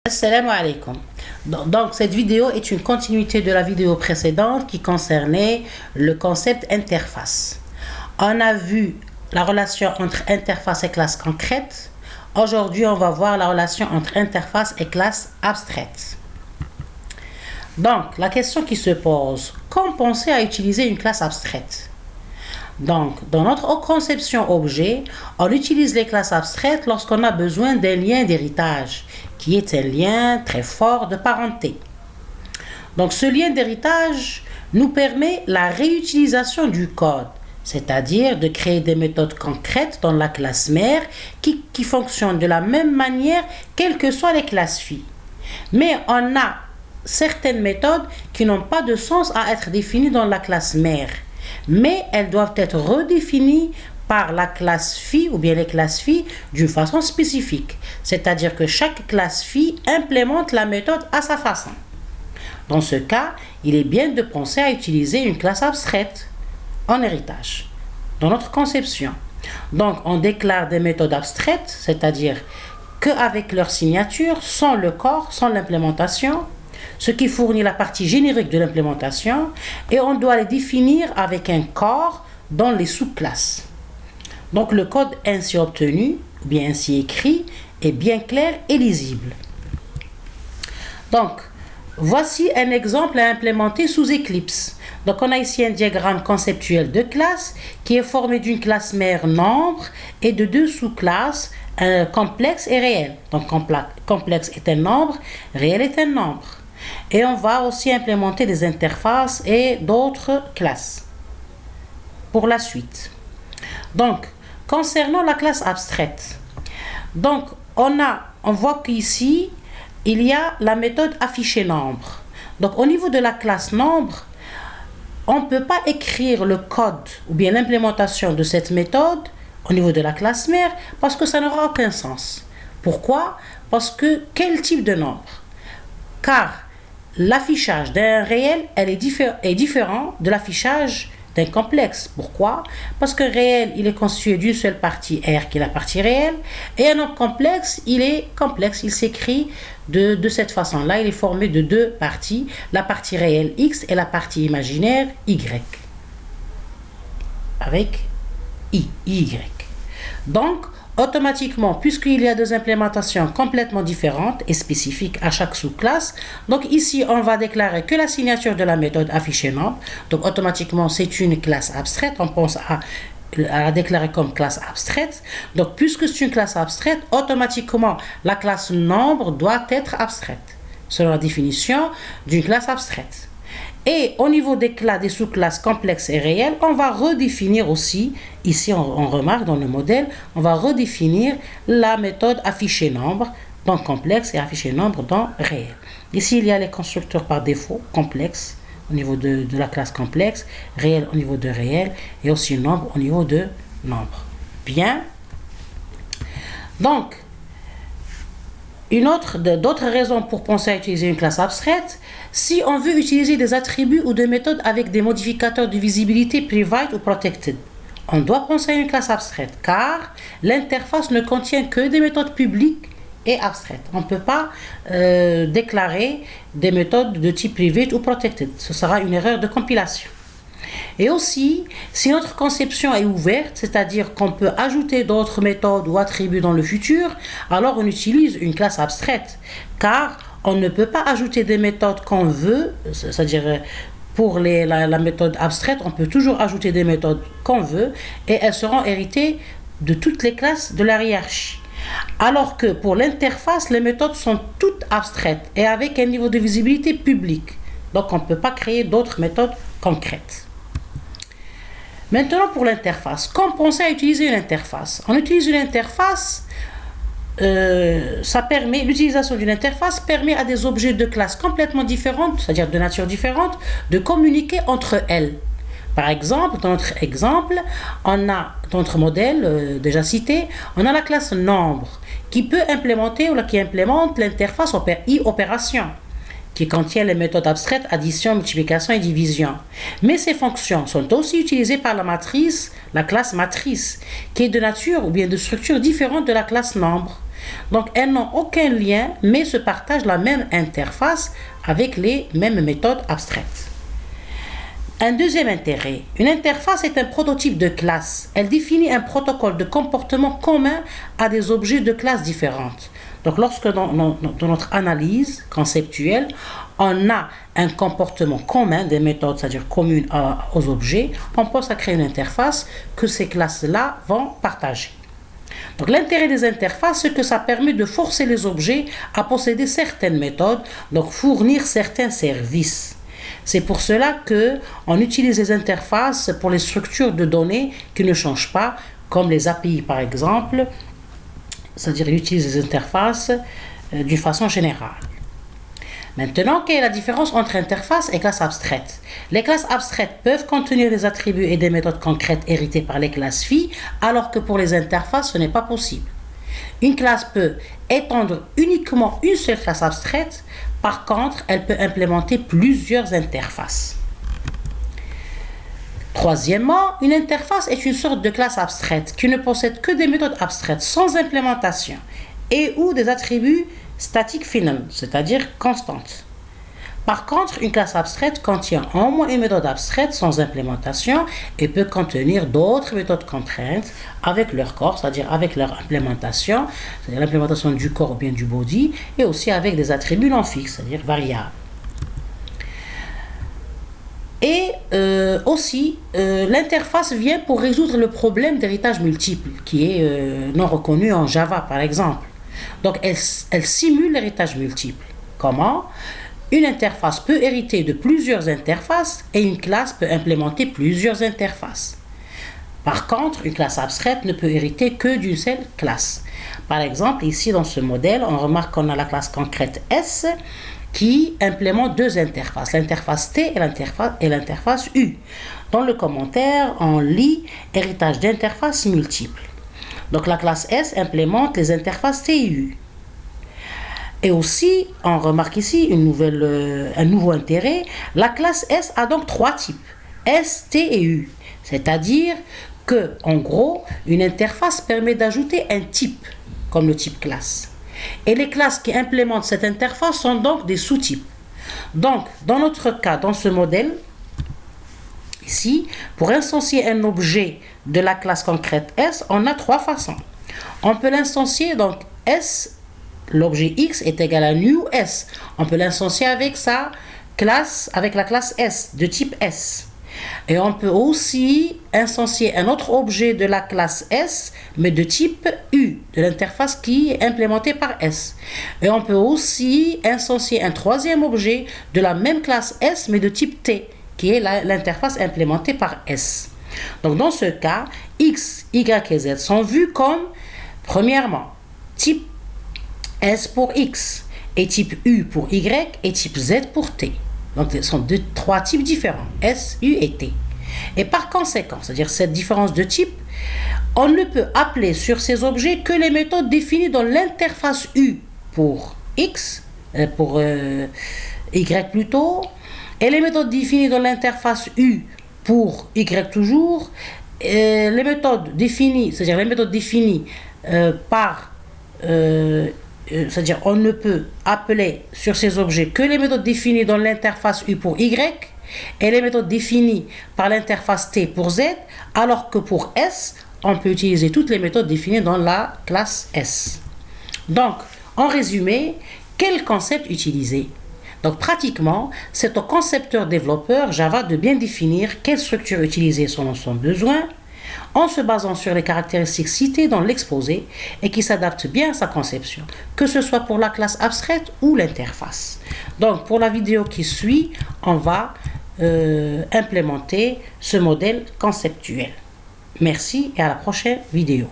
Assalamu alaikum. Donc, cette vidéo est une continuité de la vidéo précédente qui concernait le concept interface. On a vu la relation entre interface et classe concrète. Aujourd'hui, on va voir la relation entre interface et classe abstraite. Donc, la question qui se pose, comment penser à utiliser une classe abstraite? Donc, dans notre conception objet, on utilise les classes abstraites lorsqu'on a besoin d'un lien d'héritage, qui est un lien très fort de parenté. Donc, ce lien d'héritage nous permet la réutilisation du code, c'est-à-dire de créer des méthodes concrètes dans la classe mère qui fonctionnent de la même manière, quelles que soient les classes filles. Mais on a certaines méthodes qui n'ont pas de sens à être définies dans la classe mère, mais elles doivent être redéfinies par la classe phi ou bien les classes phi d'une façon spécifique. C'est-à-dire que chaque classe phi implémente la méthode à sa façon. Dans ce cas, il est bien de penser à utiliser une classe abstraite en héritage, dans notre conception. Donc, on déclare des méthodes abstraites, c'est-à-dire qu'avec leur signature, sans le corps, sans l'implémentation, ce qui fournit la partie générique de l'implémentation, et on doit les définir avec un corps dans les sous-classes. Donc le code ainsi obtenu, ou bien ainsi écrit, est bien clair et lisible. Donc, voici un exemple à implémenter sous Eclipse. Donc on a ici un diagramme conceptuel de classe qui est formé d'une classe mère nombre et de deux sous-classes, complexe et réel. Donc complexe est un nombre, réel est un nombre. Et on va aussi implémenter des interfaces et d'autres classes pour la suite. Donc, concernant la classe abstraite, donc on voit qu'ici, il y a la méthode afficher nombre. Donc, au niveau de la classe nombre, on ne peut pas écrire le code ou bien l'implémentation de cette méthode au niveau de la classe mère parce que ça n'aura aucun sens. Pourquoi? Parce que quel type de nombre? Car l'affichage d'un réel est différent de l'affichage d'un complexe. Pourquoi? Parce qu'un réel, il est constitué d'une seule partie R qui est la partie réelle, et un nombre complexe, il s'écrit de cette façon-là, il est formé de deux parties, la partie réelle X et la partie imaginaire Y, avec Y. Donc, automatiquement, puisqu'il y a deux implémentations complètement différentes et spécifiques à chaque sous-classe, donc ici, on va déclarer que la signature de la méthode afficher nombre, donc automatiquement, c'est une classe abstraite, on pense à la déclarer comme classe abstraite. Donc, puisque c'est une classe abstraite, automatiquement, la classe nombre doit être abstraite, selon la définition d'une classe abstraite. Et au niveau des sous-classes complexes et réelles, on va redéfinir aussi, ici on remarque dans le modèle, on va redéfinir la méthode afficher nombre dans complexe et afficher nombre dans réel. Ici, il y a les constructeurs par défaut, complexe au niveau de la classe complexe, réel au niveau de réel et aussi nombre au niveau de nombre. Bien. Donc, d'autres raisons pour penser à utiliser une classe abstraite, si on veut utiliser des attributs ou des méthodes avec des modificateurs de visibilité private ou protected, on doit penser à une classe abstraite car l'interface ne contient que des méthodes publiques et abstraites. On ne peut pas déclarer des méthodes de type private ou protected. Ce sera une erreur de compilation. Et aussi, si notre conception est ouverte, c'est-à-dire qu'on peut ajouter d'autres méthodes ou attributs dans le futur, alors on utilise une classe abstraite, car on ne peut pas ajouter des méthodes qu'on veut, c'est-à-dire pour la méthode abstraite, on peut toujours ajouter des méthodes qu'on veut et elles seront héritées de toutes les classes de la hiérarchie. Alors que pour l'interface, les méthodes sont toutes abstraites et avec un niveau de visibilité public. Donc on ne peut pas créer d'autres méthodes concrètes. Maintenant, pour l'interface, comment penser à utiliser une interface? On utilise une interface, l'utilisation d'une interface permet à des objets de classe complètement différentes, c'est-à-dire de nature différente, de communiquer entre elles. Par exemple, dans notre exemple, on a, dans notre modèle déjà cité, on a la classe nombre qui peut implémenter ou qui implémente l'interface i-opération, qui contient les méthodes abstraites addition, multiplication et division. Mais ces fonctions sont aussi utilisées par la classe matrice, qui est de nature ou bien de structure différente de la classe nombre. Donc, elles n'ont aucun lien, mais se partagent la même interface avec les mêmes méthodes abstraites. Un deuxième intérêt. Une interface est un prototype de classe. Elle définit un protocole de comportement commun à des objets de classes différentes. Donc, lorsque dans notre analyse conceptuelle, on a un comportement commun, des méthodes, c'est-à-dire communes aux objets, on pense à créer une interface que ces classes-là vont partager. Donc, l'intérêt des interfaces, c'est que ça permet de forcer les objets à posséder certaines méthodes, donc fournir certains services. C'est pour cela qu'on utilise les interfaces pour les structures de données qui ne changent pas, comme les API par exemple, c'est-à-dire qu'ils utilisent les interfaces d'une façon générale. Maintenant, quelle est la différence entre interface et classe abstraite? Les classes abstraites peuvent contenir des attributs et des méthodes concrètes héritées par les classes phi, alors que pour les interfaces, ce n'est pas possible. Une classe peut étendre uniquement une seule classe abstraite, par contre, elle peut implémenter plusieurs interfaces. Troisièmement, une interface est une sorte de classe abstraite qui ne possède que des méthodes abstraites sans implémentation et ou des attributs statiques finales, c'est-à-dire constantes. Par contre, une classe abstraite contient au moins une méthode abstraite sans implémentation et peut contenir d'autres méthodes contraintes avec leur corps, c'est-à-dire avec leur implémentation, c'est-à-dire l'implémentation du corps ou bien du body, et aussi avec des attributs non fixes, c'est-à-dire variables. Et aussi, l'interface vient pour résoudre le problème d'héritage multiple qui est non reconnu en Java, par exemple. Donc, elle simule l'héritage multiple. Comment ? Une interface peut hériter de plusieurs interfaces et une classe peut implémenter plusieurs interfaces. Par contre, une classe abstraite ne peut hériter que d'une seule classe. Par exemple, ici dans ce modèle, on remarque qu'on a la classe concrète S qui implémente deux interfaces, l'interface T et l'interface U. Dans le commentaire, on lit héritage d'interfaces multiples. Donc la classe S implémente les interfaces T et U. Et aussi, on remarque ici un nouveau intérêt. La classe S a donc trois types, S, T et U. C'est-à-dire que, en gros, une interface permet d'ajouter un type, comme le type classe. Et les classes qui implémentent cette interface sont donc des sous-types. Donc, dans notre cas, dans ce modèle, ici, pour instancier un objet de la classe concrète S, on a trois façons. On peut l'instancier, donc S, l'objet X est égal à new S. On peut l'instancier avec sa classe, avec la classe S, de type S. Et on peut aussi instancier un autre objet de la classe S, mais de type U, de l'interface qui est implémentée par S. Et on peut aussi instancier un troisième objet de la même classe S, mais de type T, qui est l'interface implémentée par S. Donc dans ce cas, X, Y et Z sont vus comme, premièrement, type S pour X, et type U pour Y, et type Z pour T. Donc, ce sont trois types différents, S, U et T. Et par conséquent, c'est-à-dire cette différence de type, on ne peut appeler sur ces objets que les méthodes définies dans l'interface U pour X, pour Y plutôt, et les méthodes définies dans l'interface U pour Y toujours, et les méthodes définies, c'est-à-dire les méthodes définies par c'est-à-dire on ne peut appeler sur ces objets que les méthodes définies dans l'interface U pour Y et les méthodes définies par l'interface T pour Z, alors que pour S, on peut utiliser toutes les méthodes définies dans la classe S. Donc, en résumé, quel concept utiliser? Donc, pratiquement, c'est au concepteur-développeur Java de bien définir quelle structure utiliser selon son besoin, en se basant sur les caractéristiques citées dans l'exposé et qui s'adaptent bien à sa conception, que ce soit pour la classe abstraite ou l'interface. Donc, pour la vidéo qui suit, on va implémenter ce modèle conceptuel. Merci et à la prochaine vidéo.